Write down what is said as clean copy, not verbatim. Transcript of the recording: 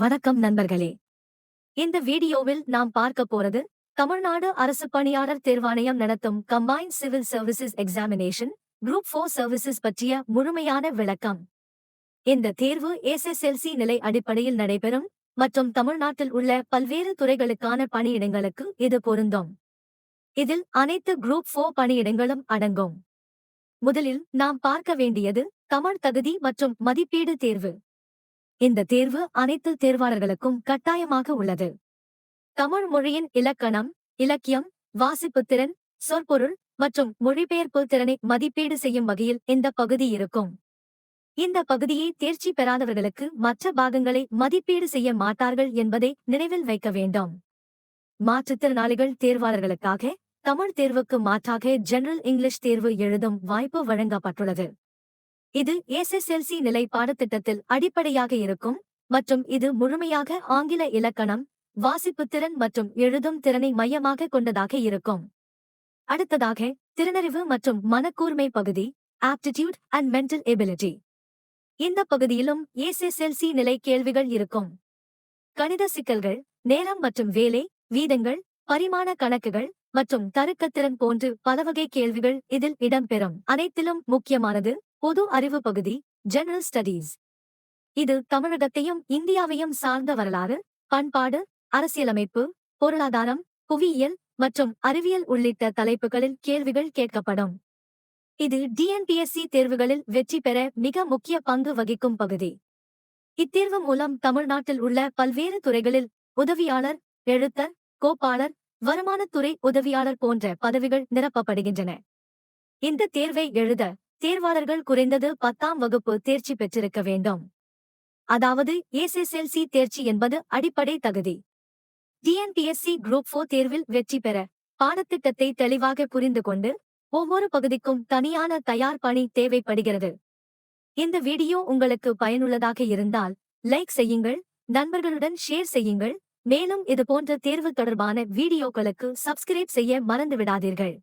வணக்கம் நண்பர்களே. இந்த வீடியோவில் நாம் பார்க்க போறது தமிழ்நாடு அரசு பணியாளர் தேர்வாணையம் நடத்தும் combined civil services examination group 4 services பற்றிய முழுமையான விளக்கம். இந்த தேர்வு எஸ்எஸ்எல்சி நிலை அடிப்படையில் நடைபெறும் மற்றும் தமிழ்நாட்டில் உள்ள பல்வேறு துறைகளுக்கான பணியிடங்களுக்கு இது பொருந்தும். இதில் அனைத்து குரூப் 4 பணியிடங்களும் அடங்கும். முதலில் நாம் பார்க்க வேண்டியது தமிழ் தகுதி மற்றும் மதிப்பீடு தேர்வு. இந்த தேர்வு அனைத்து தேர்வாளர்களுக்கும் கட்டாயமாக உள்ளது. தமிழ் மொழியின் இலக்கணம், இலக்கியம், வாசிப்புத்திறன், சொற்பொருள் மற்றும் மொழிபெயர்ப்பு திறனை மதிப்பீடு செய்யும் வகையில் இந்த பகுதி இருக்கும். இந்த பகுதியை தேர்ச்சி பெறாதவர்களுக்கு மற்ற பாகங்களை மதிப்பீடு செய்ய மாட்டார்கள் என்பதை நினைவில் வைக்க வேண்டும். மாற்றுத்திறனாளிகள் தேர்வாளர்களுக்காக தமிழ் தேர்வுக்கு மாற்றாக ஜெனரல் இங்கிலீஷ் தேர்வு எழுதும் வாய்ப்பு வழங்கப்பட்டுள்ளது. இது எஸ்எஸ்எல்சி நிலை பாடத்திட்டத்தில் அடிப்படையாக இருக்கும் மற்றும் இது முழுமையாக ஆங்கில இலக்கணம், வாசிப்புத்திறன் மற்றும் எழுதும் திறனை மையமாக கொண்டதாக இருக்கும். அடுத்ததாக திறனறிவு மற்றும் மனக்கூர்மை பகுதி, ஆப்டிடியூட் அண்ட் மென்டல் எபிலிட்டி. இந்த பகுதியிலும் எஸ்எஸ்எல்சி நிலை கேள்விகள் இருக்கும். கணித சிக்கல்கள், நேரம் மற்றும் வேலை, வீதங்கள், பரிமாண கணக்குகள் மற்றும் தருக்கத்திறன் போன்று பலவகை கேள்விகள் இதில் இடம்பெறும். அனைத்திலும் முக்கியமானது பொது அறிவு பகுதி, ஜெனரல் ஸ்டடீஸ். இது தமிழகத்தையும் இந்தியாவையும் சார்ந்த வரலாறு, பண்பாடு, அரசியலமைப்பு, பொருளாதாரம், புவியியல் மற்றும் அறிவியல் உள்ளிட்ட தலைப்புகளில் கேள்விகள் கேட்கப்படும். இது டிஎன்பிஎஸ்சி தேர்வுகளில் வெற்றி பெற மிக முக்கிய பங்கு வகிக்கும் பகுதி. இத்தேர்வு மூலம் தமிழ்நாட்டில் உள்ள பல்வேறு துறைகளில் உதவியாளர், எழுத்தர், கோப்பாளர், வருமானத்துறை உதவியாளர் போன்ற பதவிகள் நிரப்பப்படுகின்றன. இந்த தேர்வை எழுத தேர்வாளர்கள் குறைந்தது 10ஆம் வகுப்பு தேர்ச்சி பெற்றிருக்க வேண்டும். அதாவது எஸ்எஸ்எல்சி தேர்ச்சி என்பது அடிப்படை தகுதி. டிஎன்பிஎஸ்சி குரூப் 4 தேர்வில் வெற்றி பெற பாடத்திட்டத்தை தெளிவாக புரிந்து கொண்டு ஒவ்வொரு பகுதிக்கும் தனியான தயார் பணி தேவைப்படுகிறது. இந்த வீடியோ உங்களுக்கு பயனுள்ளதாக இருந்தால் லைக் செய்யுங்கள், நண்பர்களுடன் ஷேர் செய்யுங்கள். மேலும் இதுபோன்ற தேர்வு தொடர்பான வீடியோக்களுக்கு சப்ஸ்கிரைப் செய்ய மறந்துவிடாதீர்கள்.